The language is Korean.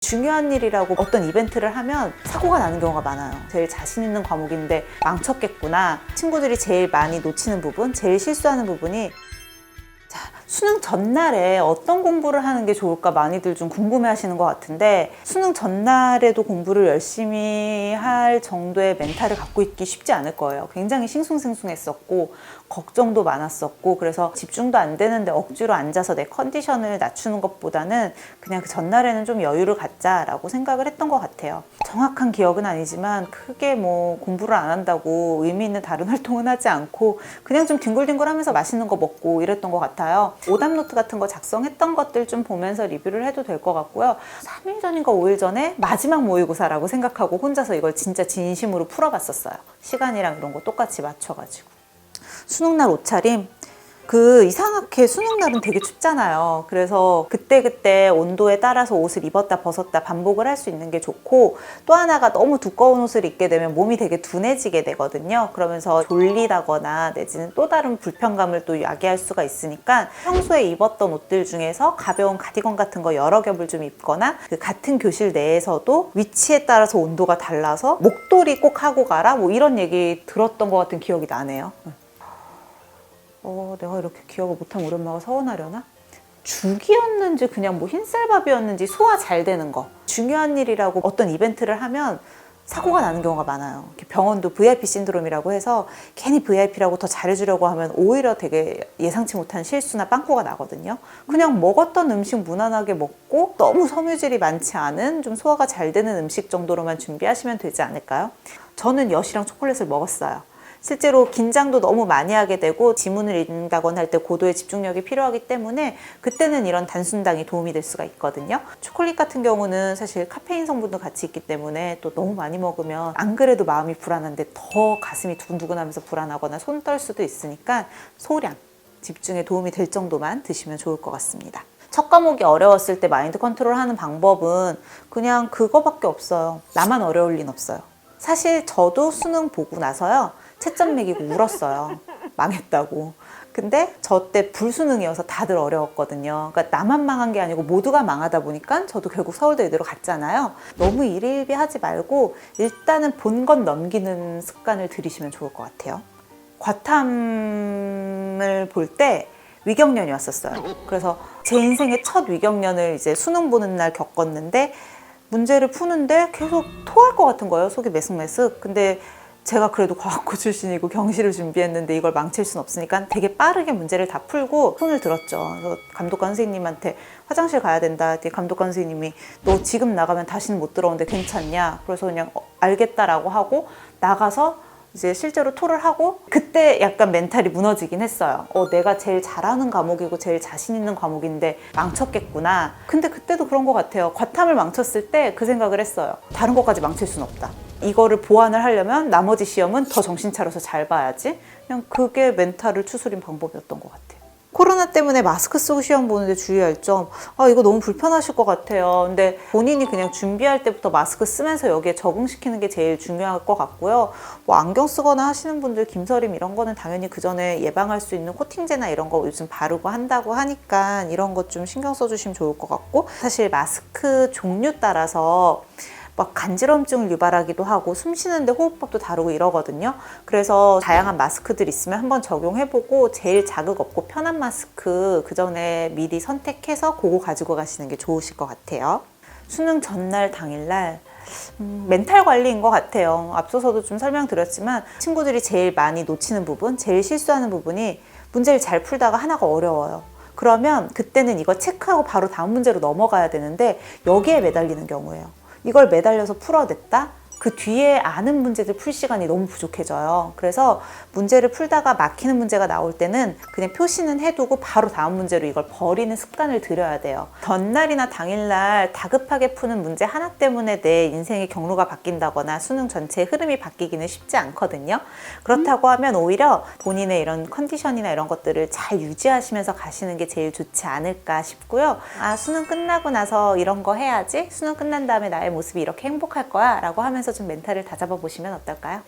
중요한 일이라고 어떤 이벤트를 하면 사고가 나는 경우가 많아요. 제일 자신 있는 과목인데 망쳤겠구나. 친구들이 제일 많이 놓치는 부분, 제일 실수하는 부분이 수능 전날에 어떤 공부를 하는 게 좋을까 많이들 좀 궁금해 하시는 것 같은데, 수능 전날에도 공부를 열심히 할 정도의 멘탈을 갖고 있기 쉽지 않을 거예요. 굉장히 싱숭생숭했었고 걱정도 많았었고, 그래서 집중도 안 되는데 억지로 앉아서 내 컨디션을 낮추는 것보다는 그냥 그 전날에는 좀 여유를 갖자라고 생각을 했던 것 같아요. 정확한 기억은 아니지만 크게 뭐 공부를 안 한다고 의미 있는 다른 활동은 하지 않고 그냥 좀 뒹굴뒹굴 하면서 맛있는 거 먹고 이랬던 것 같아요. 오답노트 같은 거 작성했던 것들 좀 보면서 리뷰를 해도 될 것 같고요. 3일 전인가 5일 전에 마지막 모의고사라고 생각하고 혼자서 이걸 진짜 진심으로 풀어봤었어요. 시간이랑 이런 거 똑같이 맞춰가지고. 수능날 옷차림, 이상하게 수능날은 되게 춥잖아요. 그래서 그때그때 온도에 따라서 옷을 입었다 벗었다 반복을 할 수 있는 게 좋고, 또 하나가 너무 두꺼운 옷을 입게 되면 몸이 되게 둔해지게 되거든요. 그러면서 졸리다거나 내지는 또 다른 불편감을 또 야기할 수가 있으니까 평소에 입었던 옷들 중에서 가벼운 가디건 같은 거 여러 겹을 좀 입거나, 그 같은 교실 내에서도 위치에 따라서 온도가 달라서 목도리 꼭 하고 가라, 뭐 이런 얘기 들었던 것 같은 기억이 나네요. 내가 이렇게 기억을 못하면 우리 엄마가 서운하려나? 죽이었는지 그냥 뭐 흰쌀밥이었는지 소화 잘 되는 거. 중요한 일이라고 어떤 이벤트를 하면 사고가 나는 경우가 많아요. 병원도 VIP 신드롬이라고 해서 괜히 VIP라고 더 잘해주려고 하면 오히려 되게 예상치 못한 실수나 빵꾸가 나거든요. 그냥 먹었던 음식 무난하게 먹고 너무 섬유질이 많지 않은 좀 소화가 잘 되는 음식 정도로만 준비하시면 되지 않을까요? 저는 엿이랑 초콜릿을 먹었어요. 실제로 긴장도 너무 많이 하게 되고 지문을 읽는다거나 할 때 고도의 집중력이 필요하기 때문에 그때는 이런 단순당이 도움이 될 수가 있거든요. 초콜릿 같은 경우는 사실 카페인 성분도 같이 있기 때문에 또 너무 많이 먹으면 안 그래도 마음이 불안한데 더 가슴이 두근두근하면서 불안하거나 손 떨 수도 있으니까 소량 집중에 도움이 될 정도만 드시면 좋을 것 같습니다. 첫 과목이 어려웠을 때 마인드 컨트롤 하는 방법은 그냥 그거밖에 없어요. 나만 어려울 린 없어요. 사실 저도 수능 보고 나서요, 채점 매기고 울었어요. 망했다고. 근데 저 때 불수능이어서 다들 어려웠거든요. 그러니까 나만 망한 게 아니고 모두가 망하다 보니까 저도 결국 서울대 의대로 갔잖아요. 너무 일희일비하지 말고 일단은 본 건 넘기는 습관을 들이시면 좋을 것 같아요. 과탐을 볼 때 위경련이 왔었어요. 그래서 제 인생의 첫 위경련을 이제 수능 보는 날 겪었는데, 문제를 푸는데 계속 토할 것 같은 거예요. 속이 메슥메슥. 근데 제가 그래도 과학고 출신이고 경시를 준비했는데 이걸 망칠 순 없으니까 되게 빠르게 문제를 다 풀고 손을 들었죠. 그래서 감독관 선생님한테 화장실 가야 된다. 감독관 선생님이 너 지금 나가면 다시는 못 들어오는데 괜찮냐? 그래서 그냥 알겠다라고 하고 나가서 이제 실제로 토를 하고, 그때 약간 멘탈이 무너지긴 했어요. 내가 제일 잘하는 과목이고 제일 자신 있는 과목인데 망쳤겠구나. 근데 그때도 그런 것 같아요. 과탐을 망쳤을 때 그 생각을 했어요. 다른 것까지 망칠 순 없다. 이거를 보완을 하려면 나머지 시험은 더 정신 차려서 잘 봐야지. 그냥 그게 멘탈을 추스린 방법이었던 것 같아요. 코로나 때문에 마스크 쓰고 시험 보는데 주의할 점, 이거 너무 불편하실 것 같아요. 근데 본인이 그냥 준비할 때부터 마스크 쓰면서 여기에 적응시키는 게 제일 중요할 것 같고요. 뭐 안경 쓰거나 하시는 분들 김서림 이런 거는 당연히 그 전에 예방할 수 있는 코팅제나 이런 거 요즘 바르고 한다고 하니까 이런 것 좀 신경 써주시면 좋을 것 같고, 사실 마스크 종류 따라서 막 간지럼증을 유발하기도 하고 숨 쉬는데 호흡법도 다르고 이러거든요. 그래서 다양한 마스크들 있으면 한번 적용해보고 제일 자극 없고 편한 마스크 그 전에 미리 선택해서 그거 가지고 가시는 게 좋으실 것 같아요. 수능 전날 당일날 멘탈 관리인 것 같아요. 앞서서도 좀 설명드렸지만 친구들이 제일 많이 놓치는 부분, 제일 실수하는 부분이 문제를 잘 풀다가 하나가 어려워요. 그러면 그때는 이거 체크하고 바로 다음 문제로 넘어가야 되는데 여기에 매달리는 경우예요. 이걸 매달려서 풀어냈다? 그 뒤에 아는 문제들 풀 시간이 너무 부족해져요. 그래서 문제를 풀다가 막히는 문제가 나올 때는 그냥 표시는 해두고 바로 다음 문제로 이걸 버리는 습관을 들여야 돼요. 전날이나 당일날 다급하게 푸는 문제 하나 때문에 내 인생의 경로가 바뀐다거나 수능 전체의 흐름이 바뀌기는 쉽지 않거든요. 그렇다고 하면 오히려 본인의 이런 컨디션이나 이런 것들을 잘 유지하시면서 가시는 게 제일 좋지 않을까 싶고요. 수능 끝나고 나서 이런 거 해야지, 수능 끝난 다음에 나의 모습이 이렇게 행복할 거야 라고 하면서 좀 멘탈을 다잡아 보시면 어떨까요?